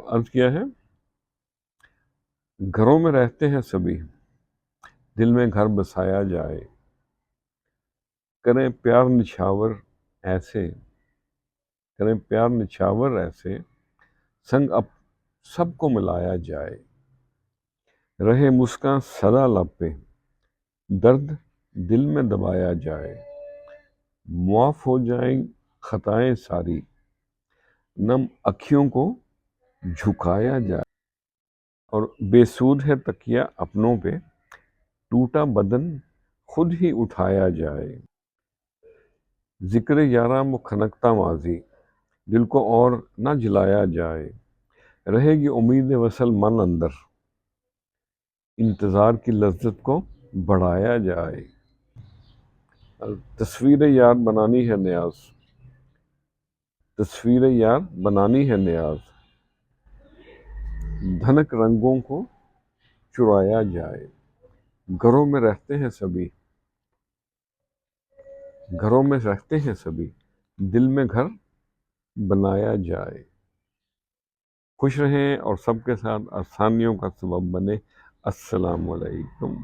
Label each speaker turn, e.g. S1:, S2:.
S1: عرض کیا ہے، گھروں میں رہتے ہیں سبھی، دل میں گھر بسایا جائے، کریں پیار نچھاور ایسے، کریں پیار نچھاور ایسے، سنگ اب سب کو ملایا جائے، رہے مسکاں سدا لب پہ، درد دل میں دبایا جائے، معاف ہو جائیں خطائیں ساری، نم اکھیوں کو جھکایا جائے، اور بے سود ہے تکیہ اپنوں پہ، ٹوٹا بدن خود ہی اٹھایا جائے، ذکر یاراں وہ کھنکتا ماضی، دل کو اور نہ جلایا جائے، رہے گی امید وصل من اندر، انتظار کی لذت کو بڑھایا جائے۔ تصویر یار بنانی ہے نیاز، تصویر یار بنانی ہے نیاز، دھنک رنگوں کو چرایا جائے، گھروں میں رہتے ہیں سبھی، گھروں میں رہتے ہیں سبھی، دل میں گھر بنایا جائے۔ خوش رہیں اور سب کے ساتھ آسانیوں کا سبب بنے۔ السلام علیکم۔